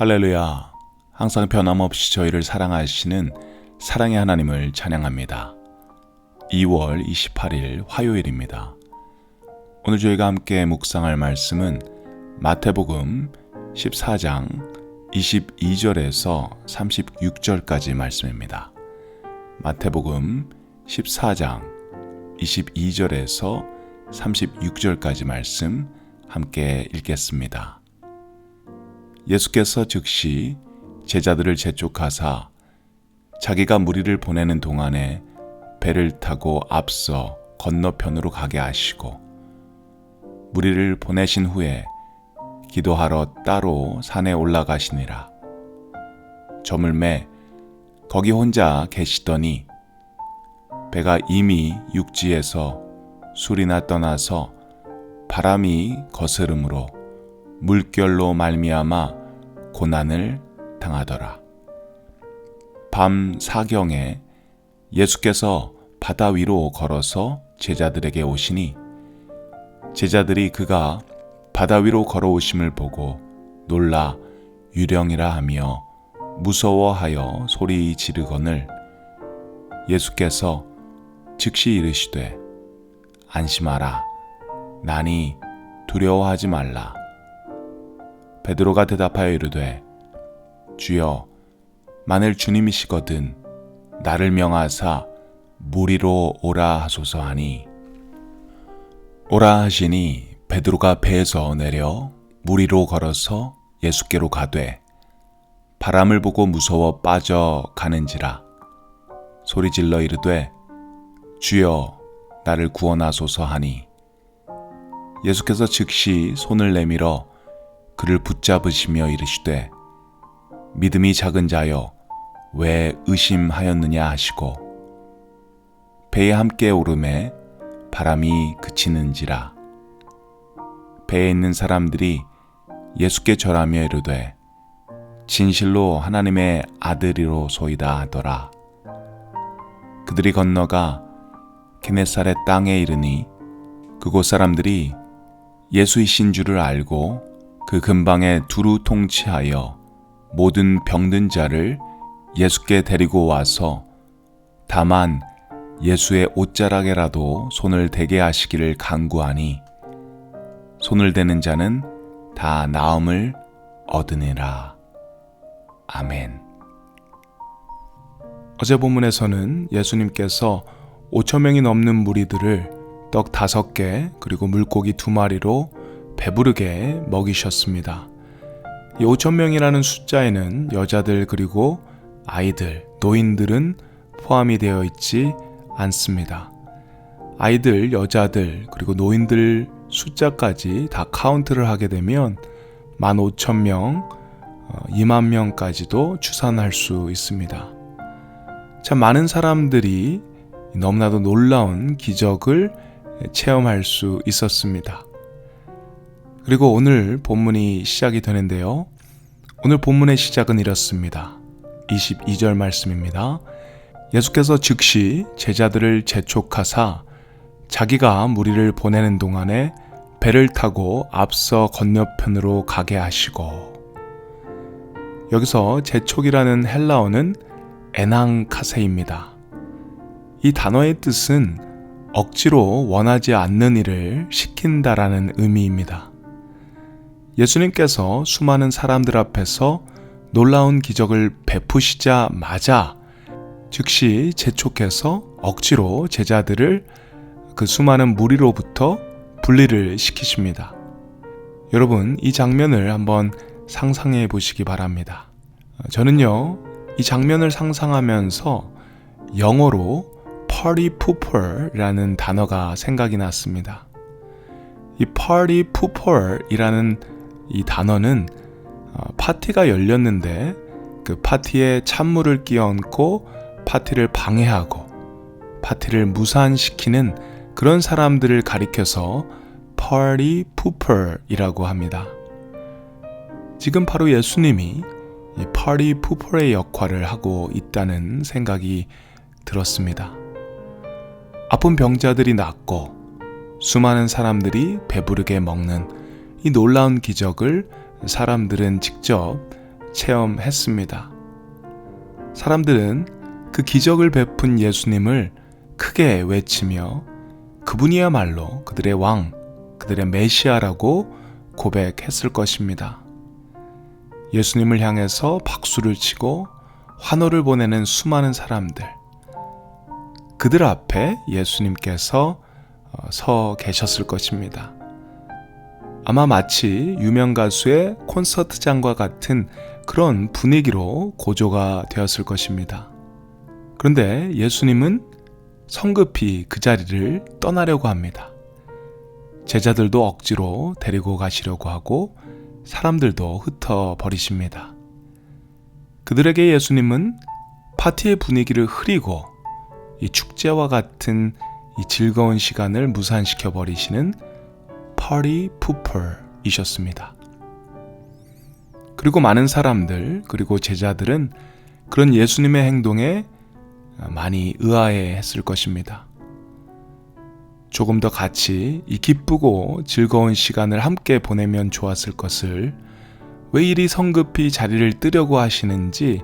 할렐루야. 항상 변함없이 저희를 사랑하시는 사랑의 하나님을 찬양합니다. 2월 28일 화요일입니다. 오늘 저희가 함께 묵상할 말씀은 마태복음 14장 22절에서 36절까지 말씀입니다. 마태복음 14장 22절에서 36절까지 말씀 함께 읽겠습니다. 예수께서 즉시 제자들을 재촉하사 자기가 무리를 보내는 동안에 배를 타고 앞서 건너편으로 가게 하시고 무리를 보내신 후에 기도하러 따로 산에 올라가시니라. 저물매 거기 혼자 계시더니 배가 이미 육지에서 술이나 떠나서 바람이 거스름으로 물결로 말미암아 고난을 당하더라. 밤 사경에 예수께서 바다 위로 걸어서 제자들에게 오시니 제자들이 그가 바다 위로 걸어오심을 보고 놀라 유령이라 하며 무서워하여 소리 지르거늘 예수께서 즉시 이르시되 안심하라 나니 두려워하지 말라. 베드로가 대답하여 이르되 주여 만일 주님이시거든 나를 명하사 물 위로 오라 하소서 하니 오라 하시니 베드로가 배에서 내려 물 위로 걸어서 예수께로 가되 바람을 보고 무서워 빠져가는지라 소리질러 이르되 주여 나를 구원하소서 하니 예수께서 즉시 손을 내밀어 그를 붙잡으시며 이르시되 믿음이 작은 자여 왜 의심하였느냐 하시고 배에 함께 오르매 바람이 그치는지라 배에 있는 사람들이 예수께 절하며 이르되 진실로 하나님의 아들이로소이다 하더라. 그들이 건너가 게네사렛 땅에 이르니 그곳 사람들이 예수이신 줄을 알고 그 근방에 두루 통치하여 모든 병든 자를 예수께 데리고 와서 다만 예수의 옷자락에라도 손을 대게 하시기를 간구하니 손을 대는 자는 다 나음을 얻으니라. 아멘. 어제 본문에서는 예수님께서 5,000명이 넘는 무리들을 떡 5개 그리고 물고기 2마리로 배부르게 먹이셨습니다. 이 5,000명이라는 숫자에는 여자들 그리고 아이들, 노인들은 포함이 되어 있지 않습니다. 아이들, 여자들 그리고 노인들 숫자까지 다 카운트를 하게 되면 15,000명, 2만 명까지도 추산할 수 있습니다. 참 많은 사람들이 너무나도 놀라운 기적을 체험할 수 있었습니다. 그리고 오늘 본문이 시작이 되는데요. 오늘 본문의 시작은 이렇습니다. 22절 말씀입니다. 예수께서 즉시 제자들을 재촉하사 자기가 무리를 보내는 동안에 배를 타고 앞서 건너편으로 가게 하시고 여기서 재촉이라는 헬라어는 에낭카세입니다. 이 단어의 뜻은 억지로 원하지 않는 일을 시킨다라는 의미입니다. 예수님께서 수많은 사람들 앞에서 놀라운 기적을 베푸시자마자 즉시 재촉해서 억지로 제자들을 그 수많은 무리로부터 분리를 시키십니다. 여러분, 이 장면을 한번 상상해 보시기 바랍니다. 저는요, 이 장면을 상상하면서 영어로 party pooper라는 단어가 생각이 났습니다. 이 party pooper이라는 이 단어는 파티가 열렸는데 그 파티에 찬물을 끼얹고 파티를 방해하고 파티를 무산시키는 그런 사람들을 가리켜서 party pooper이라고 합니다. 지금 바로 예수님이 이 party pooper의 역할을 하고 있다는 생각이 들었습니다. 아픈 병자들이 낫고 수많은 사람들이 배부르게 먹는 이 놀라운 기적을 사람들은 직접 체험했습니다. 사람들은 그 기적을 베푼 예수님을 크게 외치며 그분이야말로 그들의 왕, 그들의 메시아라고 고백했을 것입니다. 예수님을 향해서 박수를 치고 환호를 보내는 수많은 사람들, 그들 앞에 예수님께서 서 계셨을 것입니다. 아마 마치 유명 가수의 콘서트장과 같은 그런 분위기로 고조가 되었을 것입니다. 그런데 예수님은 성급히 그 자리를 떠나려고 합니다. 제자들도 억지로 데리고 가시려고 하고 사람들도 흩어버리십니다. 그들에게 예수님은 파티의 분위기를 흐리고 이 축제와 같은 이 즐거운 시간을 무산시켜 버리시는 파티 푸퍼이셨습니다. 그리고 많은 사람들, 그리고 제자들은 그런 예수님의 행동에 많이 의아해했을 것입니다. 조금 더 같이 이 기쁘고 즐거운 시간을 함께 보내면 좋았을 것을 왜 이리 성급히 자리를 뜨려고 하시는지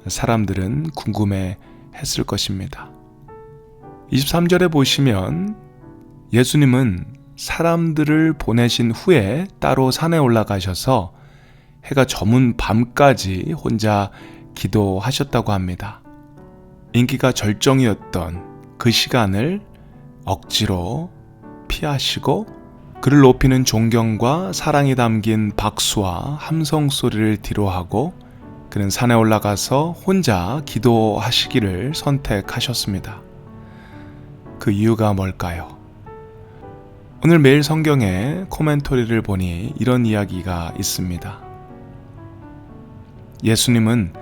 사람들은 궁금해했을 것입니다. 23절에 보시면 예수님은 사람들을 보내신 후에 따로 산에 올라가셔서 해가 저문 밤까지 혼자 기도하셨다고 합니다. 인기가 절정이었던 그 시간을 억지로 피하시고 그를 높이는 존경과 사랑이 담긴 박수와 함성 소리를 뒤로하고 그는 산에 올라가서 혼자 기도하시기를 선택하셨습니다. 그 이유가 뭘까요? 오늘 매일 성경의 코멘터리를 보니 이런 이야기가 있습니다. 예수님은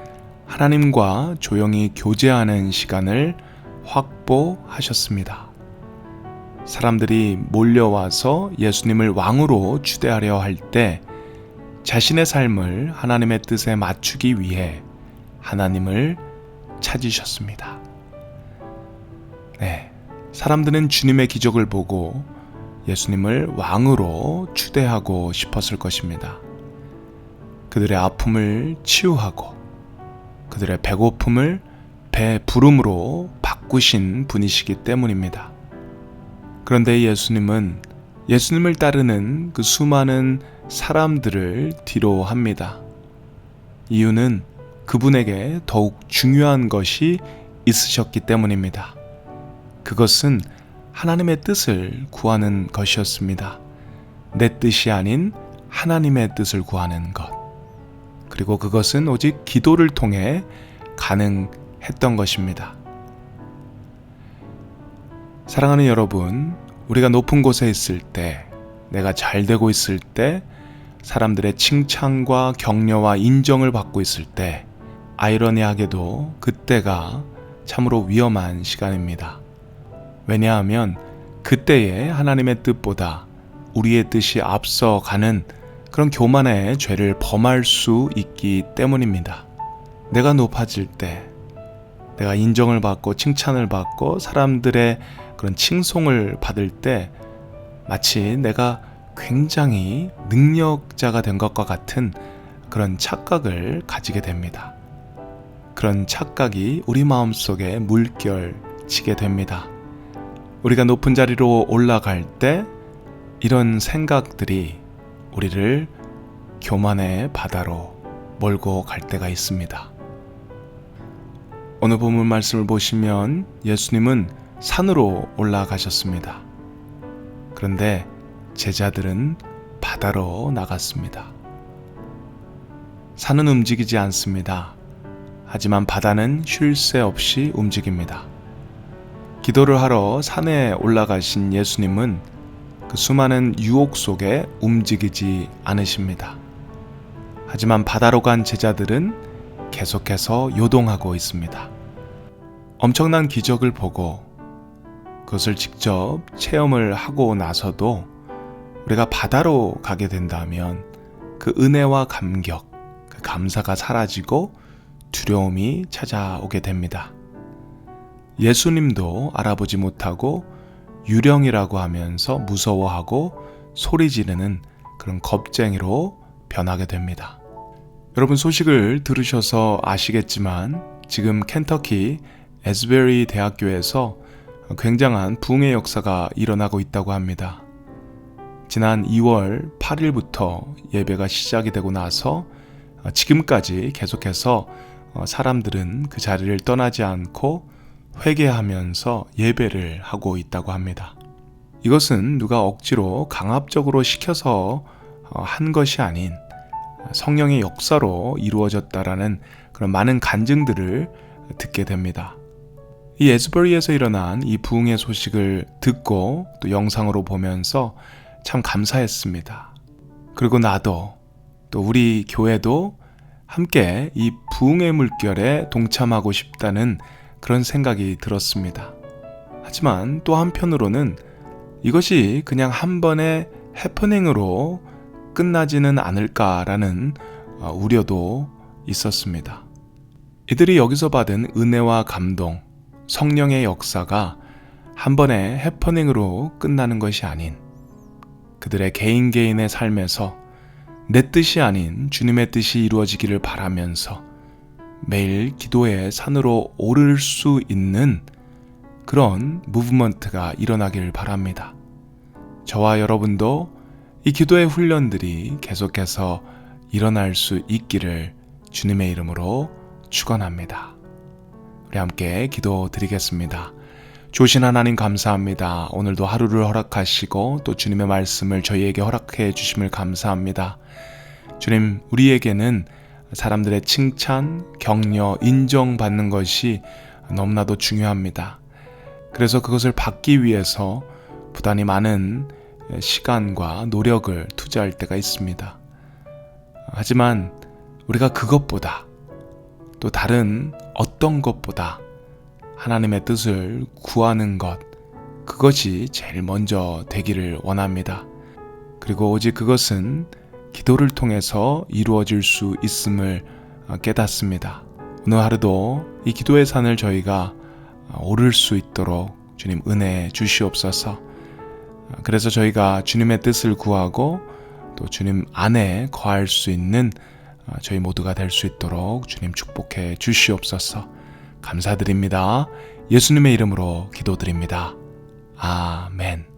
하나님과 조용히 교제하는 시간을 확보하셨습니다. 사람들이 몰려와서 예수님을 왕으로 추대하려 할 때 자신의 삶을 하나님의 뜻에 맞추기 위해 하나님을 찾으셨습니다. 네, 사람들은 주님의 기적을 보고 예수님을 왕으로 추대하고 싶었을 것입니다. 그들의 아픔을 치유하고 그들의 배고픔을 배부름으로 바꾸신 분이시기 때문입니다. 그런데 예수님은 예수님을 따르는 그 수많은 사람들을 뒤로 합니다. 이유는 그분에게 더욱 중요한 것이 있으셨기 때문입니다. 그것은 하나님의 뜻을 구하는 것이었습니다. 내 뜻이 아닌 하나님의 뜻을 구하는 것. 그리고 그것은 오직 기도를 통해 가능했던 것입니다. 사랑하는 여러분, 우리가 높은 곳에 있을 때, 내가 잘 되고 있을 때, 사람들의 칭찬과 격려와 인정을 받고 있을 때, 아이러니하게도 그때가 참으로 위험한 시간입니다. 왜냐하면 그때에 하나님의 뜻보다 우리의 뜻이 앞서가는 그런 교만의 죄를 범할 수 있기 때문입니다. 내가 높아질 때, 내가 인정을 받고 칭찬을 받고 사람들의 그런 칭송을 받을 때 마치 내가 굉장히 능력자가 된 것과 같은 그런 착각을 가지게 됩니다. 그런 착각이 우리 마음속에 물결치게 됩니다. 우리가 높은 자리로 올라갈 때 이런 생각들이 우리를 교만의 바다로 몰고 갈 때가 있습니다. 오늘 본문 말씀을 보시면 예수님은 산으로 올라가셨습니다. 그런데 제자들은 바다로 나갔습니다. 산은 움직이지 않습니다. 하지만 바다는 쉴 새 없이 움직입니다. 기도를 하러 산에 올라가신 예수님은 그 수많은 유혹 속에 움직이지 않으십니다. 하지만 바다로 간 제자들은 계속해서 요동하고 있습니다. 엄청난 기적을 보고 그것을 직접 체험을 하고 나서도 우리가 바다로 가게 된다면 그 은혜와 감격, 그 감사가 사라지고 두려움이 찾아오게 됩니다. 예수님도 알아보지 못하고 유령이라고 하면서 무서워하고 소리 지르는 그런 겁쟁이로 변하게 됩니다. 여러분 소식을 들으셔서 아시겠지만 지금 켄터키 에스베리 대학교에서 굉장한 부흥의 역사가 일어나고 있다고 합니다. 지난 2월 8일부터 예배가 시작이 되고 나서 지금까지 계속해서 사람들은 그 자리를 떠나지 않고 회개하면서 예배를 하고 있다고 합니다. 이것은 누가 억지로 강압적으로 시켜서 한 것이 아닌 성령의 역사로 이루어졌다라는 그런 많은 간증들을 듣게 됩니다. 이 에스버리에서 일어난 이 부흥의 소식을 듣고 또 영상으로 보면서 참 감사했습니다. 그리고 나도 또 우리 교회도 함께 이 부흥의 물결에 동참하고 싶다는 그런 생각이 들었습니다. 하지만 또 한편으로는 이것이 그냥 한 번의 해프닝으로 끝나지는 않을까라는 우려도 있었습니다. 이들이 여기서 받은 은혜와 감동, 성령의 역사가 한 번의 해프닝으로 끝나는 것이 아닌 그들의 개인의 삶에서 내 뜻이 아닌 주님의 뜻이 이루어지기를 바라면서 매일 기도의 산으로 오를 수 있는 그런 무브먼트가 일어나길 바랍니다. 저와 여러분도 이 기도의 훈련들이 계속해서 일어날 수 있기를 주님의 이름으로 축원합니다. 우리 함께 기도드리겠습니다. 좋으신 하나님 감사합니다. 오늘도 하루를 허락하시고 또 주님의 말씀을 저희에게 허락해 주심을 감사합니다. 주님, 우리에게는 사람들의 칭찬, 격려, 인정받는 것이 너무나도 중요합니다. 그래서 그것을 받기 위해서 부단히 많은 시간과 노력을 투자할 때가 있습니다. 하지만 우리가 그것보다 또 다른 어떤 것보다 하나님의 뜻을 구하는 것, 그것이 제일 먼저 되기를 원합니다. 그리고 오직 그것은 기도를 통해서 이루어질 수 있음을 깨닫습니다. 오늘 하루도 이 기도의 산을 저희가 오를 수 있도록 주님 은혜 주시옵소서. 그래서 저희가 주님의 뜻을 구하고 또 주님 안에 거할 수 있는 저희 모두가 될 수 있도록 주님 축복해 주시옵소서. 감사드립니다. 예수님의 이름으로 기도드립니다. 아멘.